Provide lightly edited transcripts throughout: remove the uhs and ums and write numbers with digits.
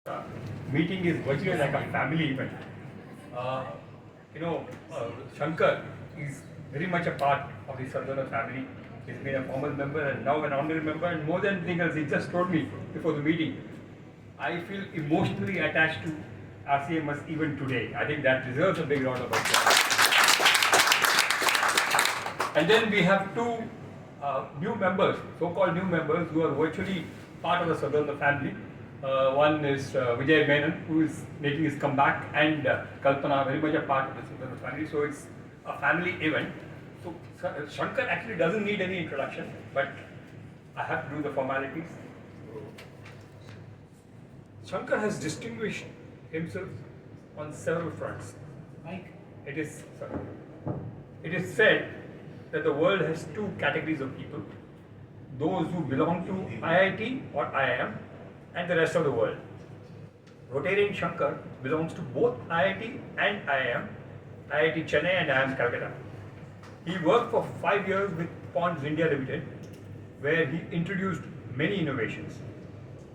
uh, meeting is virtually like a family event. Uh, you know, Shankar is very much a part of the Southerner family. He's been a former member and now an honorary member, and more than anything else, he just told me before the meeting, I feel emotionally attached to RCMS even today. I think that deserves a big round of applause. And then we have two new members, so-called new members, who are virtually part of the Southerner family. One is Vijay Menon, who is making his comeback, and Kalpana, very much a part of the Southerner family. So it's a family event. So Shankar actually doesn't need any introduction, but I have to do the formalities. Shankar has distinguished himself on several fronts. Mike. It is said that the world has two categories of people: those who belong to IIT or IIM and the rest of the world. Rotarian Shankar belongs to both IIT and IIM, IIT Chennai and IIM Calcutta. He worked for 5 years with Ponds India Limited, where he introduced many innovations.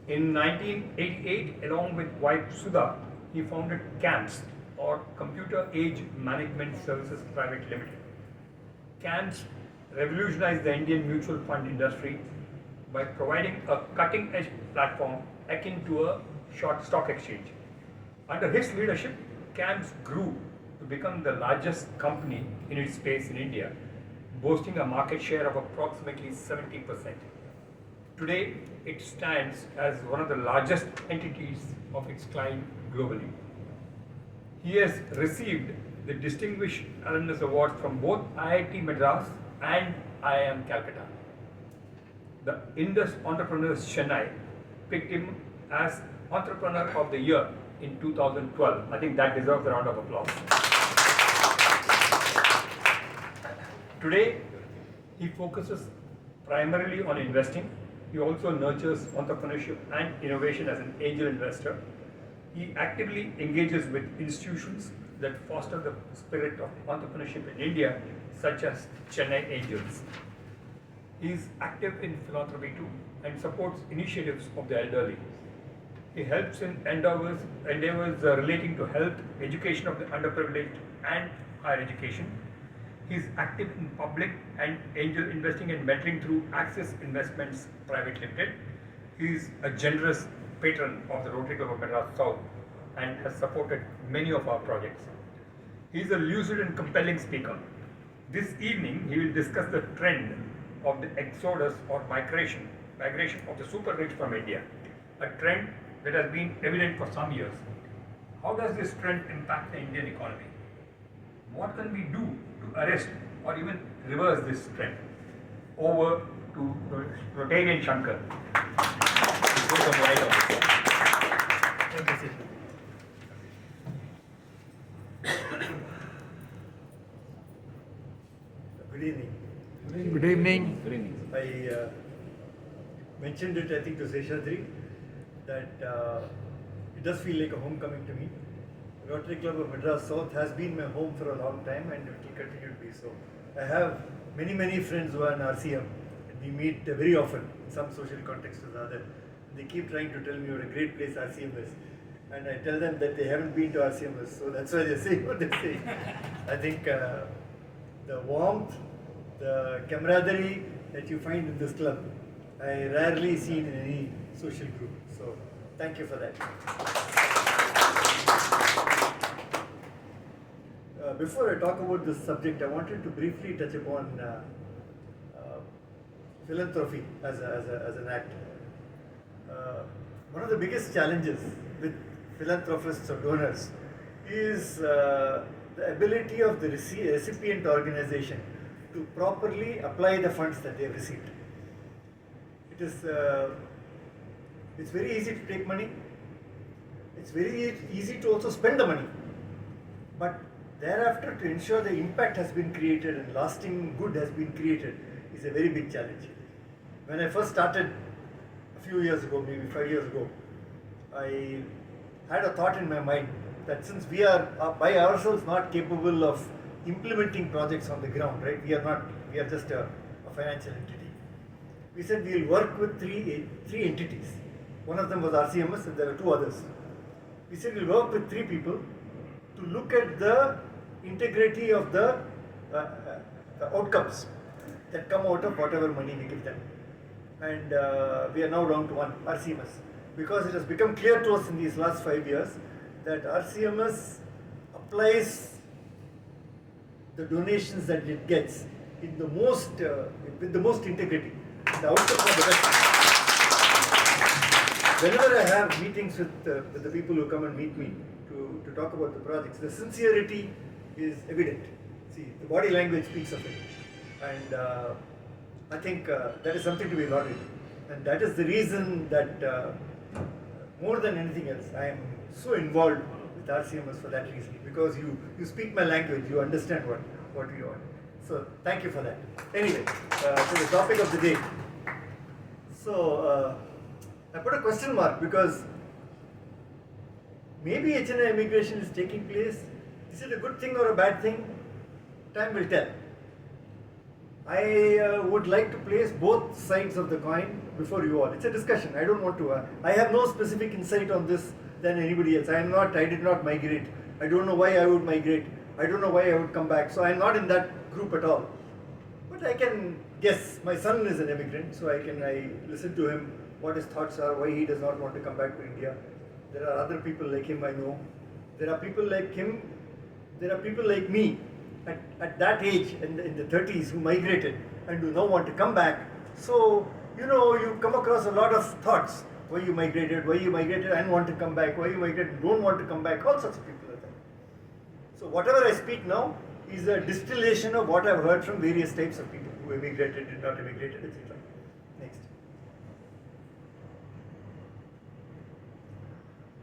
In 1988, along with wife Sudha, he founded CAMS, or Computer Age Management Services Private Limited. CAMS revolutionized the Indian mutual fund industry by providing a cutting-edge platform akin to a short stock exchange. Under his leadership, CAMS grew to become the largest company in its space in India, boasting a market share of approximately 70%. Today, it stands as one of the largest entities of its kind globally. He has received the Distinguished Alumnus Award from both IIT Madras and IIM Calcutta. The Indus Entrepreneurs Chennai picked him as Entrepreneur of the Year in 2012. I think that deserves a round of applause. Today, he focuses primarily on investing. He also nurtures entrepreneurship and innovation as an angel investor. He actively engages with institutions that foster the spirit of entrepreneurship in India, such as Chennai Angels. He is active in philanthropy too and supports initiatives of the elderly. He helps in endeavors relating to health, education of the underprivileged, and higher education. He is active in public and angel investing and mentoring through Access Investments Private Limited. He is a generous patron of the Rotary Club of Madras South and has supported many of our projects. He is a lucid and compelling speaker. This evening, he will discuss the trend of the exodus or migration of the super rich from India, a trend that has been evident for some years. How does this trend impact the Indian economy? What can we do to arrest or even reverse this trend? Over to Rotarian Shankar. Good evening. Good evening. Good evening. I mentioned it, I think, to Seshadri that it does feel like a homecoming to me. Rotary Club of Madras South has been my home for a long time and it will continue to be so. I have many friends who are in RCM and we meet very often in some social context or the other. They keep trying to tell me what a great place RCM is. And I tell them that they haven't been to RCMS, so that's why they say what they say. I think the warmth, the camaraderie that you find in this club, I rarely see in any social group. So thank you for that. Before I talk about this subject, I wanted to briefly touch upon philanthropy as an act. One of the biggest challenges with philanthropists or donors is the ability of the recipient organization to properly apply the funds that they have received. It's very easy to take money. It's very easy to also spend the money. But thereafter, to ensure the impact has been created and lasting good has been created is a very big challenge. When I first started a few years ago, maybe 5 years ago, I had a thought in my mind that since we are by ourselves not capable of implementing projects on the ground, right? We are just a financial entity. We said we will work with three entities. One of them was RCMS and there were two others. We said we'll work with three people to look at the integrity of the outcomes that come out of whatever money we give them. And we are now down to one, RCMS. Because it has become clear to us in these last 5 years that RCMS applies the donations that it gets in the most, with the most integrity. The outcomes are the best. Whenever I have meetings with the people who come and meet me to talk about the projects, the sincerity is evident. See, the body language speaks of it. And I think that is something to be lauded. And that is the reason that more than anything else, I am so involved with RCMS for that reason. Because you speak my language, you understand what we want. So thank you for that. Anyway, to the topic of the day. So I put a question mark because maybe HNI immigration is taking place. Is it a good thing or a bad thing? Time will tell. I would like to place both sides of the coin before you all. It's a discussion. I don't want to. I have no specific insight on this than anybody else. I did not migrate. I don't know why I would migrate. I don't know why I would come back. So I'm not in that group at all. But I can guess. My son is an immigrant, so I listen to him, what his thoughts are, why he does not want to come back to India. There are other people like him I know. There are people like him. There are people like me at that age, in the 30s, who migrated and who now want to come back. So, you come across a lot of thoughts. Why you migrated and want to come back, why you migrated and don't want to come back, all sorts of people are there. So whatever I speak now is a distillation of what I've heard from various types of people who immigrated, did not immigrated, etc. Next.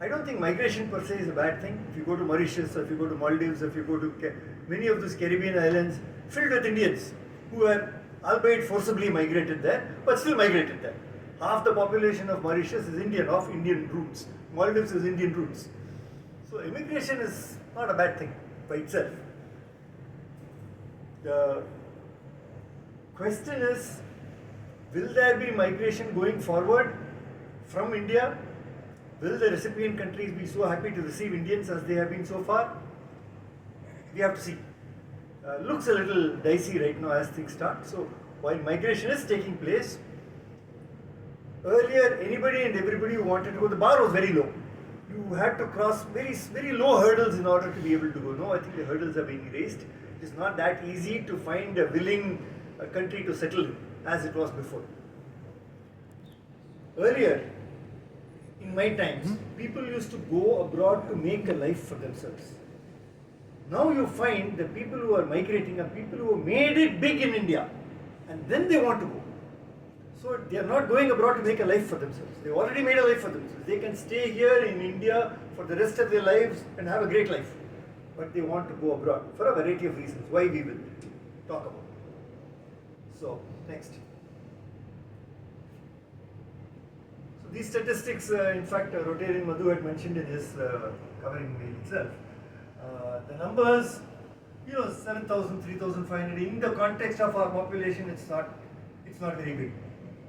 I don't think migration per se is a bad thing. If you go to Mauritius, or if you go to Maldives, or if you go to many of those Caribbean islands filled with Indians who have, albeit forcibly, migrated there, but still migrated there. Half the population of Mauritius is Indian, of Indian roots. Maldives is Indian roots. So immigration is not a bad thing by itself. The question is, will there be migration going forward from India? Will the recipient countries be so happy to receive Indians as they have been so far? We have to see. Looks a little dicey right now as things start. So while migration is taking place, earlier anybody and everybody who wanted to go, the bar was very low. You had to cross very, very low hurdles in order to be able to go. Now I think the hurdles are being raised. It's not that easy to find a willing country to settle in as it was before. Earlier, in my times, people used to go abroad to make a life for themselves. Now you find that people who are migrating are people who have made it big in India and then they want to go. So they are not going abroad to make a life for themselves. They've already made a life for themselves. They can stay here in India for the rest of their lives and have a great life. But they want to go abroad for a variety of reasons, why we will talk about. So, next. So these statistics, in fact, Rotarian Madhu had mentioned in his covering mail itself. The numbers, 7,000, 3,500, in the context of our population, it's not very big.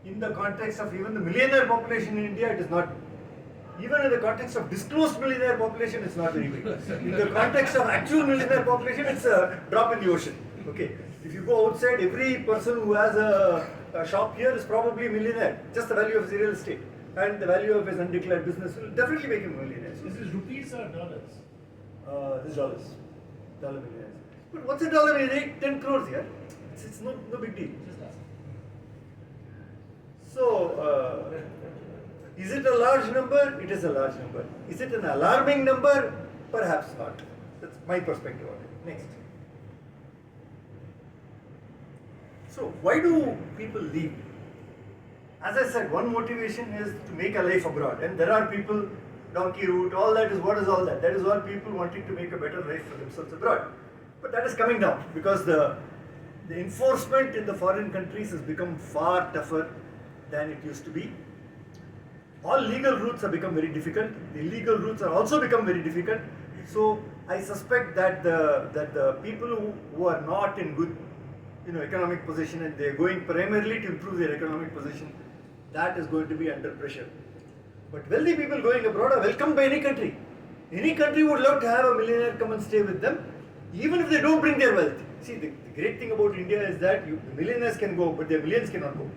In the context of even the millionaire population in India, it is not. Even in the context of disclosed millionaire population, it's not very big. In the context of actual millionaire population, it's a drop in the ocean. Okay, if you go outside, every person who has a shop here is probably a millionaire. Just the value of his real estate and the value of his undeclared business will definitely make him a millionaire. This is rupees or dollars? This is dollars. Dollar millionaires. But what's a dollar in 10 crores here? It's no big deal. Just ask. So, is it a large number? It is a large number. Is it an alarming number? Perhaps not. That's my perspective on it. Next. So, why do people leave? As I said, one motivation is to make a life abroad. And there are people, donkey route, all that is, what is all that? That is all people wanting to make a better life for themselves abroad. But that is coming down because the enforcement in the foreign countries has become far tougher than it used to be. All legal routes have become very difficult. The illegal routes are also become very difficult. So I suspect that the people who are not in good economic position and they are going primarily to improve their economic position, that is going to be under pressure. But wealthy people going abroad are welcomed by any country. Any country would love to have a millionaire come and stay with them, even if they don't bring their wealth. See, the great thing about India is that the millionaires can go, but their millions cannot go.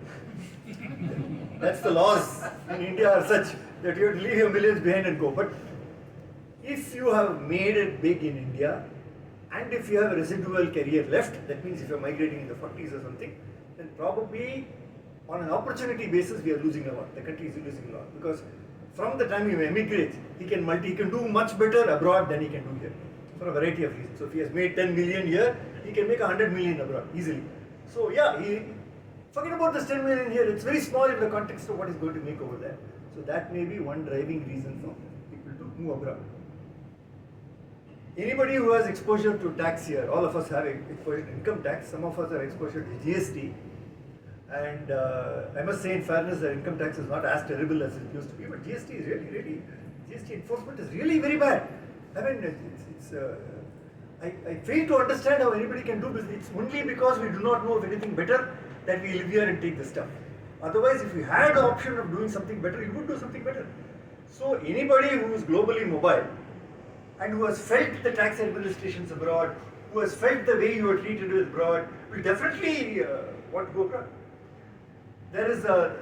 That's the laws in India are such that you have to leave your millions behind and go. But if you have made it big in India, and if you have a residual career left, that means if you're migrating in the 40s or something, then probably on an opportunity basis we are losing a lot. The country is losing a lot because from the time you emigrate, he can do much better abroad than he can do here for a variety of reasons. So if he has made 10 million here, he can make 100 million abroad easily. So yeah, forget about this 10 million here. It's very small in the context of what he's going to make over there. So that may be one driving reason for people to move abroad. Anybody who has exposure to tax here, all of us have exposure to income tax, some of us have exposure to GST, and I must say in fairness that income tax is not as terrible as it used to be, but GST is really, GST enforcement is really very bad. I mean, I fail to understand how anybody can do this. It's only because we do not know of anything better that we live here and take this stuff. Otherwise, if you had the option of doing something better, you would do something better. So anybody who is globally mobile, and who has felt the tax administrations abroad, who has felt the way you are treated abroad, will definitely want to go abroad. There is the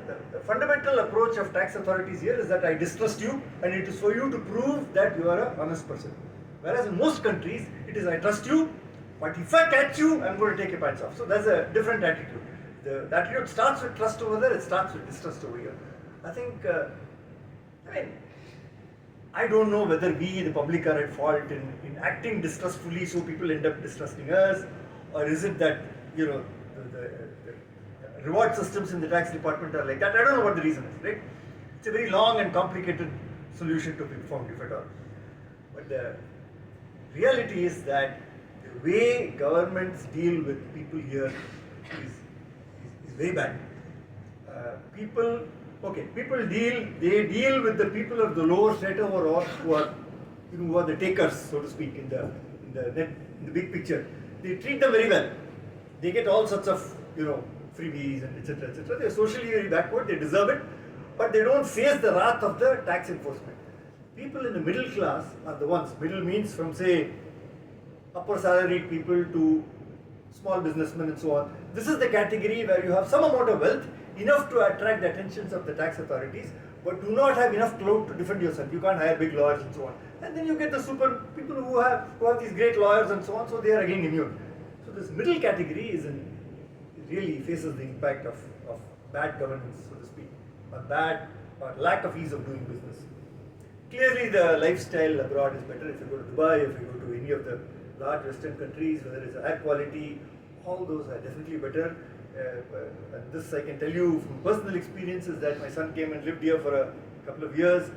fundamental approach of tax authorities here is that I distrust you and it is for you to prove that you are an honest person. Whereas in most countries, it is I trust you, but if I catch you, I'm going to take your pants off. So that's a different attitude. The attitude starts with trust over there, it starts with distrust over here. I think, I don't know whether we, the public, are at fault in acting distrustfully so people end up distrusting us, or is it that, the reward systems in the tax department are like that. I don't know what the reason is, right? It's a very long and complicated solution to be found, if at all. But the reality is that the way governments deal with people here is very bad. People deal with the people of the lower strata who are the takers, so to speak, in the big picture. They treat them very well. They get all sorts of freebies and etc. etc. They are socially very backward. They deserve it, but they don't face the wrath of the tax enforcement. People in the middle class are the ones. Middle means from say upper salaried people to small businessmen and so on. This is the category where you have some amount of wealth, enough to attract the attentions of the tax authorities, but do not have enough clout to defend yourself. You can't hire big lawyers and so on. And then you get the super people who have these great lawyers and so on, so they are again immune. So this middle category really faces the impact of bad governance, so to speak, or lack of ease of doing business. Clearly the lifestyle abroad is better. If you go to Dubai, if you go to any of the large Western countries, whether it's air quality, all those are definitely better. And this I can tell you from personal experiences that my son came and lived here for a couple of years.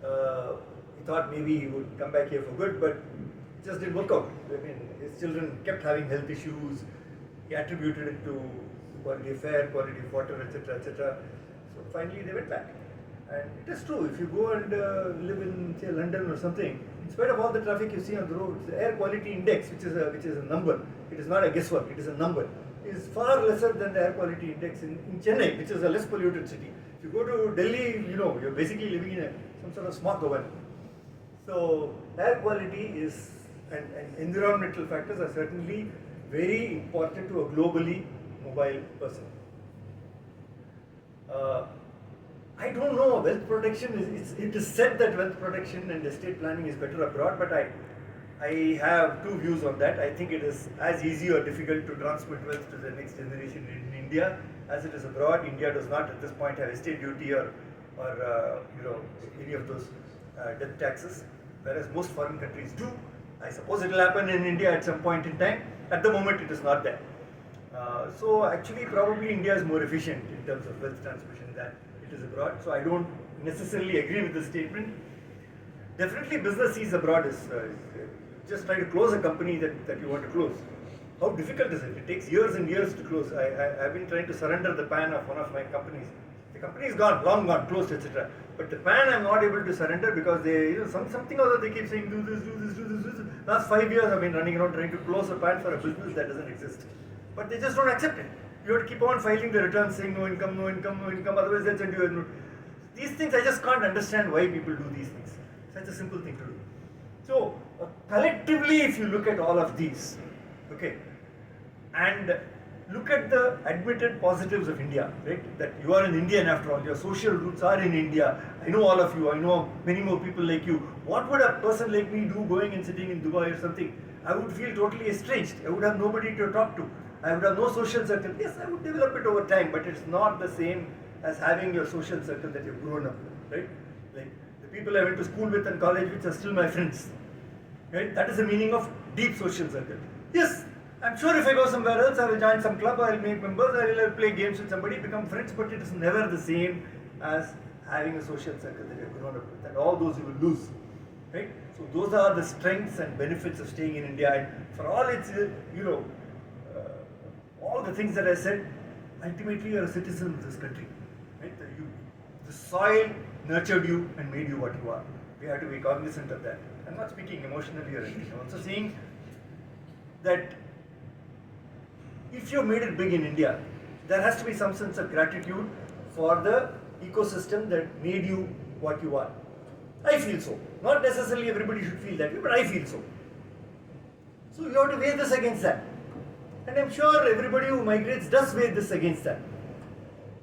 He thought maybe he would come back here for good, but it just didn't work out. I mean, his children kept having health issues. He attributed it to quality of air, quality of water, etc., etc. So finally they went back. And it is true, if you go and live in, say, London or something, in spite of all the traffic you see on the roads, the air quality index, which is a number, it is not a guesswork, it is a number, is far lesser than the air quality index in Chennai, which is a less polluted city. If you go to Delhi, you're basically living in some sort of smog oven. So air quality and environmental factors are certainly very important to a globally mobile person. I don't know, wealth protection, it is said that wealth protection and estate planning is better abroad, but I have two views on that. I think it is as easy or difficult to transmit wealth to the next generation in India as it is abroad. India does not at this point have estate duty or any of those death taxes, whereas most foreign countries do. I suppose it will happen in India at some point in time. At the moment it is not there. So actually probably India is more efficient in terms of wealth transmission than it is abroad. So I don't necessarily agree with the statement. Definitely business sees abroad is just try to close a company that you want to close. How difficult is it? It takes years and years to close. I've been trying to surrender the PAN of one of my companies. The company is gone, long gone, closed, etc. But the PAN I'm not able to surrender because they, something or other they keep saying do this. Last 5 years I've been running around trying to close a PAN for a business that doesn't exist. But they just don't accept it. You have to keep on filing the returns saying no income, otherwise they'll send you a note. these things I just can't understand why people do these things. Such a simple thing to do. So collectively, if you look at all of these, okay, and look at the admitted positives of India, right? That you are an Indian after all, your social roots are in India. I know all of you, I know many more people like you. What would a person like me do going and sitting in Dubai or something? I would feel totally estranged. I would have nobody to talk to. I would have no social circle. Yes, I would develop it over time, but it's not the same as having your social circle that you've grown up with, right? Like the people I went to school with and college with are still my friends, right? That is the meaning of deep social circle. Yes, I'm sure if I go somewhere else, I will join some club, I will make members, I will play games with somebody, become friends, but it is never the same as having a social circle that you've grown up with, and all those you will lose, right? So those are the strengths and benefits of staying in India, and for all its, all the things that I said, ultimately you are a citizen of this country, right? The soil nurtured you and made you what you are. We have to be cognizant of that. I'm not speaking emotionally or anything. I'm also saying that if you made it big in India, there has to be some sense of gratitude for the ecosystem that made you what you are. I feel so. Not necessarily everybody should feel that way, but I feel so. So you have to weigh this against that. And I'm sure everybody who migrates does weigh this against that.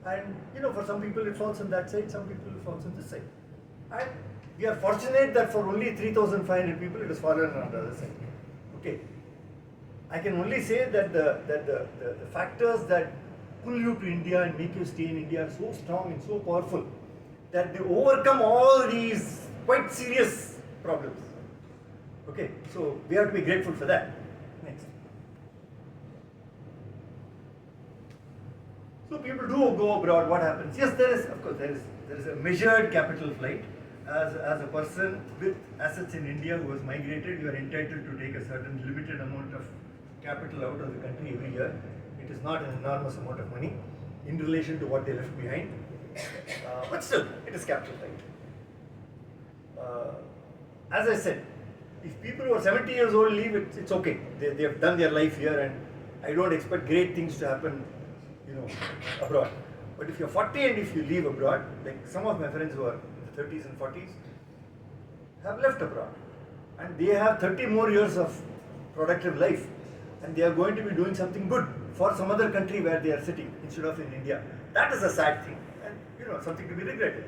And for some people it falls on that side, some people it falls on this side. And we are fortunate that for only 3,500 people it has fallen on the other side. Okay. I can only say that the factors that pull you to India and make you stay in India are so strong and so powerful that they overcome all these quite serious problems. Okay, so we have to be grateful for that. Next. So people do go abroad, what happens? Yes, there is a measured capital flight. As a person with assets in India who has migrated, you are entitled to take a certain limited amount of capital out of the country every year. It is not an enormous amount of money in relation to what they left behind. But still, it is capital flight. As I said, if people who are 70 years old leave, it's okay. They have done their life here, and I don't expect great things to happen, abroad. But if you're 40 and if you leave abroad, like some of my friends who are in the 30s and 40s have left abroad, and they have 30 more years of productive life, and they are going to be doing something good for some other country where they are sitting instead of in India. That is a sad thing, and something to be regretted.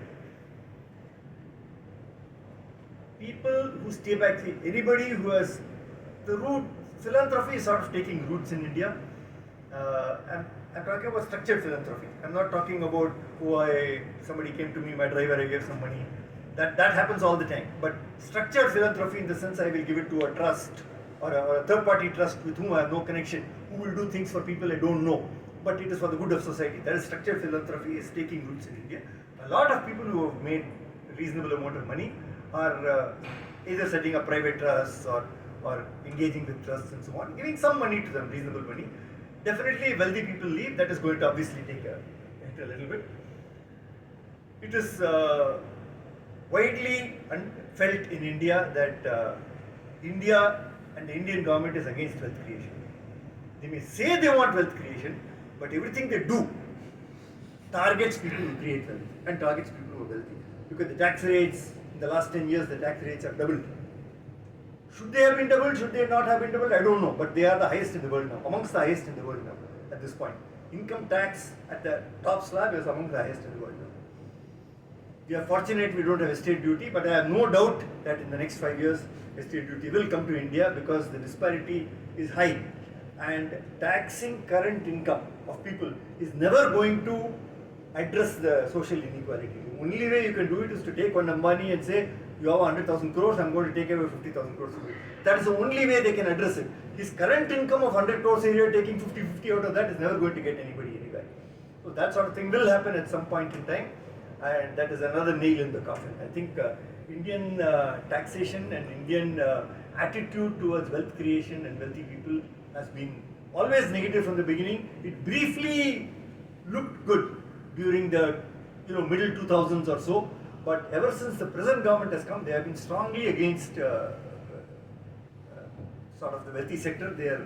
People who stay back, anybody who has the root, philanthropy is sort of taking roots in India. I'm talking about structured philanthropy. I'm not talking about somebody came to me, my driver, I gave some money. That happens all the time. But structured philanthropy in the sense I will give it to a trust or a third party trust with whom I have no connection, who will do things for people I don't know, but it is for the good of society. That is structured philanthropy is taking roots in India. A lot of people who have made a reasonable amount of money are either setting up private trusts or engaging with trusts and so on, giving some money to them, reasonable money. Definitely wealthy people leave, that is going to obviously take a hit a little bit. It is widely felt in India that India and the Indian government is against wealth creation. They may say they want wealth creation, but everything they do targets people who create wealth and targets people who are wealthy. Look at the tax rates. In the last 10 years, the tax rates have doubled. Should they have been doubled? Should they not have been doubled? I don't know. But they are the highest in the world now, amongst the highest in the world now at this point. Income tax at the top slab is among the highest in the world now. We are fortunate we don't have estate duty, but I have no doubt that in the next 5 years, estate duty will come to India because the disparity is high. And taxing current income of people is never going to address the social inequality. The only way you can do it is to take one Ambani and say, you have 100,000 crores, I'm going to take away 50,000 crores from you. That is the only way they can address it. His current income of 100 crores a year, taking 50-50 out of that is never going to get anybody anywhere. So that sort of thing will happen at some point in time, and that is another nail in the coffin. I think Indian taxation and Indian attitude towards wealth creation and wealthy people has been always negative from the beginning. It briefly looked good during the middle 2000s or so, but ever since the present government has come, they have been strongly against sort of the wealthy sector. They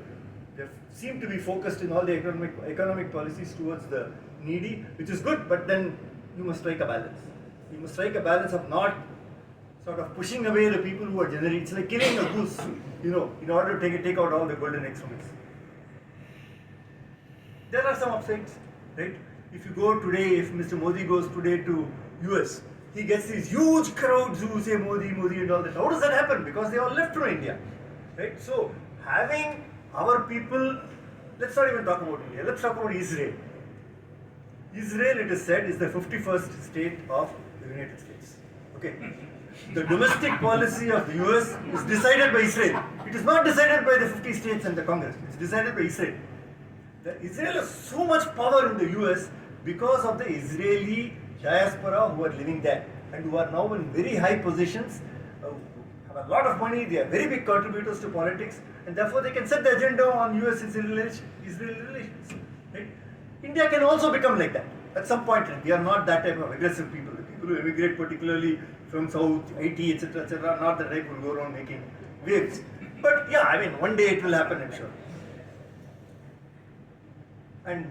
seem to be focused in all the economic policies towards the needy, which is good, but then you must strike a balance. You must strike a balance of not sort of pushing away the people who are generally, it's like killing a goose, in order to take out all the golden eggs from it. There are some upsides, right? If you go today, if Mr. Modi goes today to US, he gets these huge crowds who say Modi, Modi and all that. How does that happen? Because they all left from India, right? So having our people, let's not even talk about India, let's talk about Israel. Israel, it is said, is the 51st state of the United States. Okay. The domestic policy of the US is decided by Israel. It is not decided by the 50 states and the Congress. It's decided by Israel. Israel has so much power in the US because of the Israeli diaspora who are living there and who are now in very high positions, have a lot of money, they are very big contributors to politics, and therefore they can set the agenda on US-Israel relations. Right? India can also become like that at some point. We are not that type of aggressive people. The people who emigrate, particularly from South, IT, etc., are not the type who go around making waves. But yeah, I mean, one day it will happen, I'm sure. And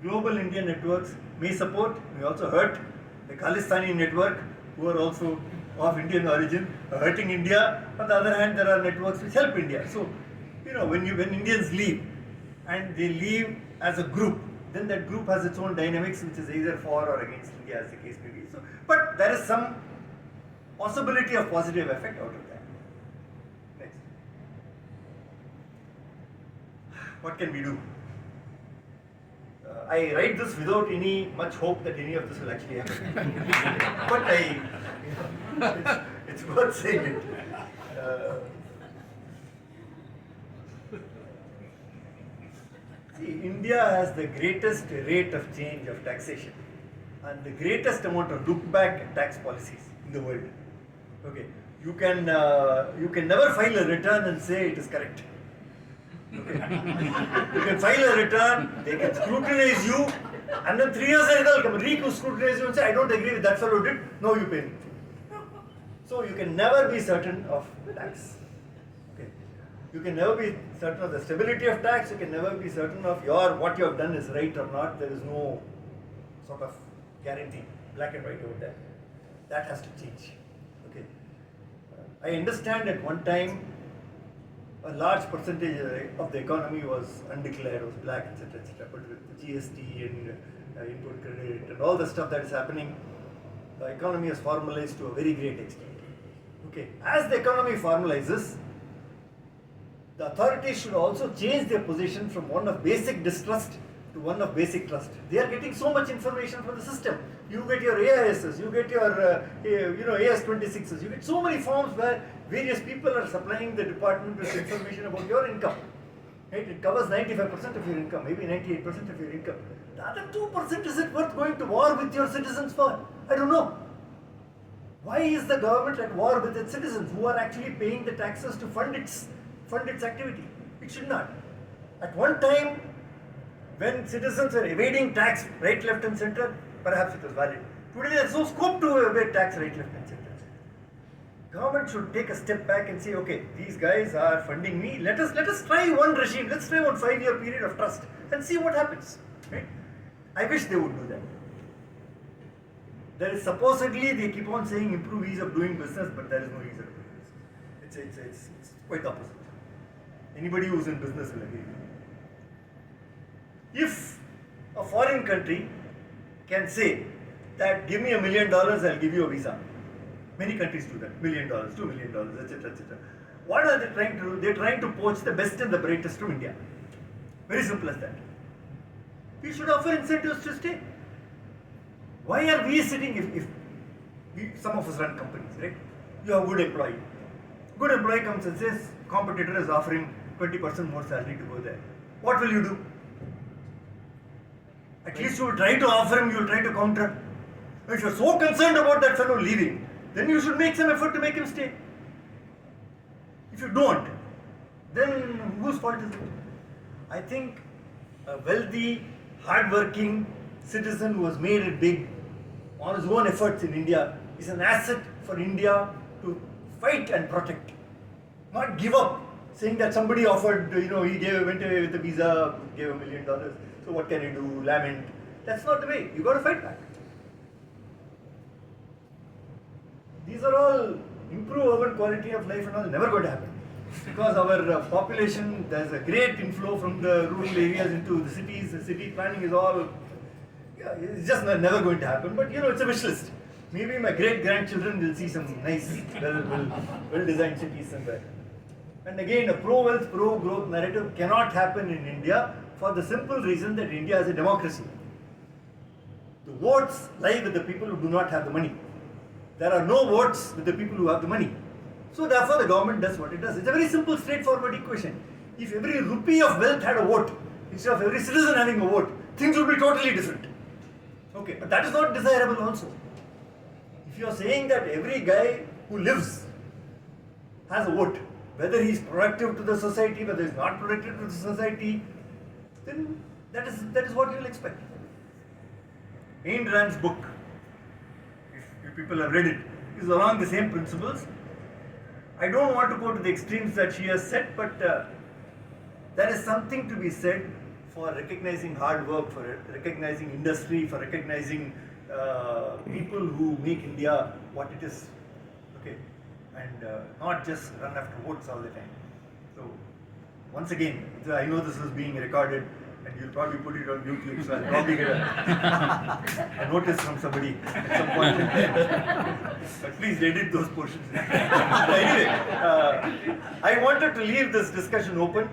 global Indian networks may support, may also hurt. The Khalistani network, who are also of Indian origin, are hurting India. On the other hand, there are networks which help India. So, when Indians leave, and they leave as a group, then that group has its own dynamics, which is either for or against India, as the case may be. So, but there is some possibility of positive effect out of that. Next. What can we do? I write this without any much hope that any of this will actually happen. But it's worth saying it. See, India has the greatest rate of change of taxation and the greatest amount of look-back tax policies in the world. Okay, you can never file a return and say it is correct. Okay. You can file a return, they can scrutinize you, and then 3 years later they'll come scrutinize you and say, I don't agree with that fellow did, no, you pay me. So you can never be certain of tax. Okay. You can never be certain of the stability of tax, you can never be certain of what you have done is right or not. There is no sort of guarantee, black and white over there. That has to change. Okay. I understand at one time a large percentage of the economy was undeclared, was black, etc., etc. But with the GST and input credit and all the stuff that is happening, the economy has formalized to a very great extent. Okay, as the economy formalizes, the authorities should also change their position from one of basic distrust to one of basic trust. They are getting so much information from the system. You get your AISs, you get your AS26s, you get so many forms where various people are supplying the department with information about your income. Right? It covers 95% of your income, maybe 98% of your income. The other 2%, is it worth going to war with your citizens for? I don't know. Why is the government at war with its citizens who are actually paying the taxes to fund its activity? It should not. At one time, when citizens were evading tax right, left and center, perhaps it was valid. Today there is no scope to evade tax right, left and center. Government should take a step back and say, okay, these guys are funding me. Let us try one regime. Let's try one 5-year period of trust and see what happens. Right? I wish they would do that. There is supposedly, they keep on saying improve ease of doing business, but there is no ease of doing business. It's quite opposite. Anybody who's in business will agree. If a foreign country can say that give me $1 million, I'll give you a visa. Many countries do that. $1 million, $2 million, etc., etc. What are they trying to do? They're trying to poach the best and the brightest from India. Very simple as that. We should offer incentives to stay. Why are we sitting if some of us run companies, right? You have a good employee. Good employee comes and says, competitor is offering 20% more salary to go there. What will you do? At least you will try to offer him, you will try to counter. If you are so concerned about that fellow leaving, then you should make some effort to make him stay. If you don't, then whose fault is it? I think a wealthy, hard-working citizen who has made it big on his own efforts in India is an asset for India to fight and protect. Not give up, saying that somebody offered, he went away with a visa, gave $1 million. So what can you do? Lament. That's not the way. You got to fight back. these are all improve urban quality of life and all never going to happen. Because our population, there's a great inflow from the rural areas into the cities. The city planning is all, yeah, it's just never going to happen. But it's a wish list. Maybe my great grandchildren will see some nice, well designed cities somewhere. And again, a pro-wealth, pro-growth narrative cannot happen in India for the simple reason that India is a democracy. The votes lie with the people who do not have the money. There are no votes with the people who have the money. So therefore the government does what it does. It's a very simple, straightforward equation. If every rupee of wealth had a vote, instead of every citizen having a vote, things would be totally different. Okay, but that is not desirable also. If you are saying that every guy who lives has a vote, whether he is productive to the society, whether he is not productive to the society, then that is what you will expect. Ayn Rand's book, if you people have read it, is along the same principles. I don't want to go to the extremes that she has said, but there is something to be said for recognizing hard work, for recognizing industry, for recognizing people who make India what it is. Okay, and not just run after votes all the time. So, once again, I know this is being recorded and you'll probably put it on YouTube, so I'll probably get a notice from somebody at some point. But please edit those portions. Anyway, I wanted to leave this discussion open.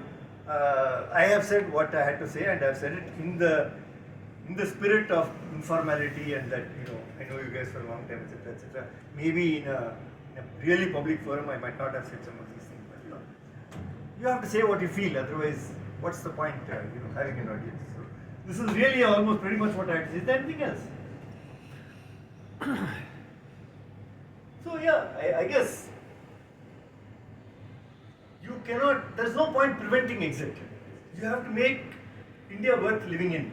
I have said what I had to say, and I've said it in the spirit of informality, and that I know you guys for a long time, etc., etc. Maybe in a really public forum, I might not have said some of these things, but you have to say what you feel. Otherwise, what's the point? Having an audience. So this is really almost pretty much what I had to say. Is there anything else? So yeah, I guess you cannot. There's no point preventing exit. You have to make India worth living in.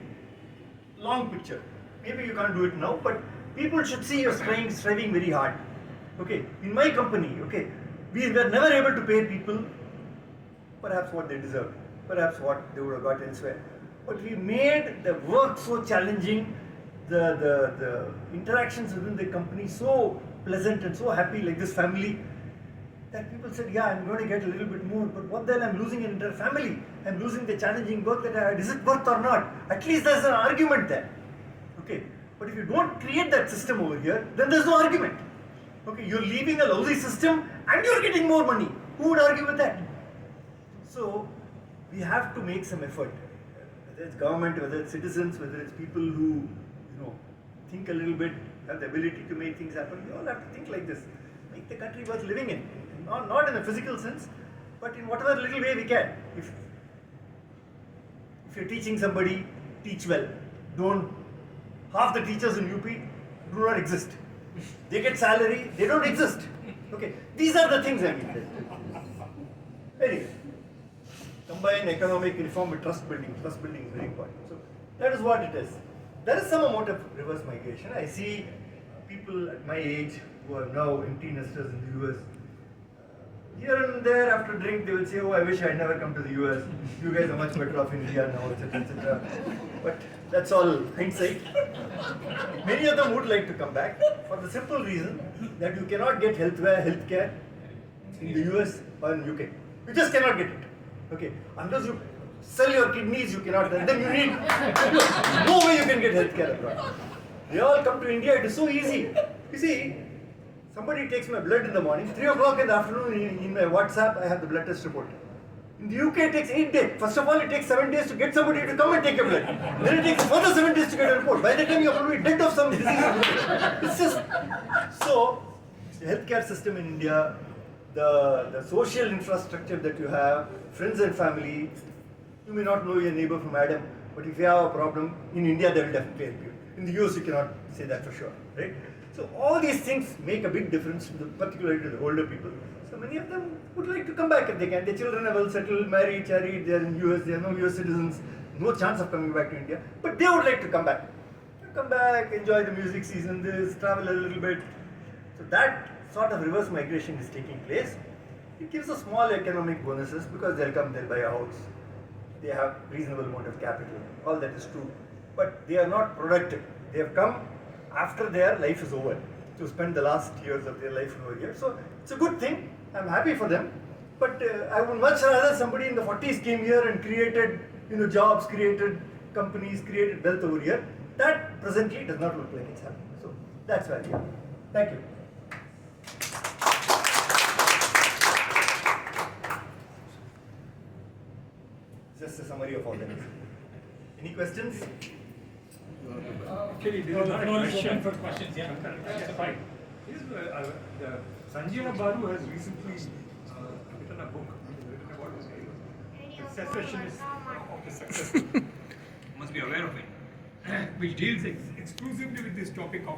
Long picture. Maybe you can't do it now, but people should see you're striving very hard. Okay, in my company, okay, we were never able to pay people perhaps what they deserved, perhaps what they would have got elsewhere. But we made the work so challenging, the interactions within the company so pleasant and so happy, like this family, that people said, yeah, I'm going to get a little bit more, but what then? I'm losing an entire family. I'm losing the challenging work that I had. Is it worth or not? At least there's an argument there. Okay, but if you don't create that system over here, then there's no argument. Okay, you're leaving a lousy system and you're getting more money. Who would argue with that? So, we have to make some effort. Whether it's government, whether it's citizens, whether it's people who, think a little bit, have the ability to make things happen. We all have to think like this. Make the country worth living in. Not in a physical sense, but in whatever little way we can. If you're teaching somebody, teach well. Half the teachers in UP do not exist. They get salary, they don't exist. Okay, these are the things I mean. Anyway, combine economic reform with trust building. Trust building is very important. So that is what it is. There is some amount of reverse migration. I see people at my age who are now empty nesters in the US. Here and there, after drink, they will say, "Oh, I wish I had never come to the US. You guys are much better off in India now, etc., etc." But that's all hindsight. Many of them would like to come back for the simple reason that you cannot get healthcare in the US or in UK. You just cannot get it. Okay, unless you sell your kidneys, you cannot. Then you need no way you can get healthcare abroad. They all come to India. It is so easy. You see. Somebody takes my blood in the morning, 3 o'clock in the afternoon in my WhatsApp, I have the blood test report. In the UK, it takes 8 days. First of all, it takes 7 days to get somebody to come and take your blood. Then it takes further 7 days to get a report. By the time you're probably dead of some disease. It's just so. The healthcare system in India, the social infrastructure that you have, friends and family. You may not know your neighbor from Adam, but if you have a problem in India, they will definitely help you. In the US, you cannot say that for sure, right? So all these things make a big difference, particularly to the older people. So many of them would like to come back if they can. Their children are well settled, married, they are in US, they are no US citizens, no chance of coming back to India. But they would like to come back. Come back, enjoy the music season, travel a little bit. So that sort of reverse migration is taking place. It gives a small economic bonuses because they'll come, they'll buy a house. They have reasonable amount of capital. All that is true. But they are not productive. They have come after their life is over. to spend the last years of their life over here. So it's a good thing. I'm happy for them. But I would much rather somebody in the 40s came here and created, jobs, created companies, created wealth over here. That presently does not look like it's happening. So that's why we are. Thank you. Just a summary of all that. Any questions? Actually, this is not a question for questions. Yeah, that's fine. Sanjay Baru has recently written a book. Secessionist of the successful. Must be aware of it. Which deals exclusively with this topic of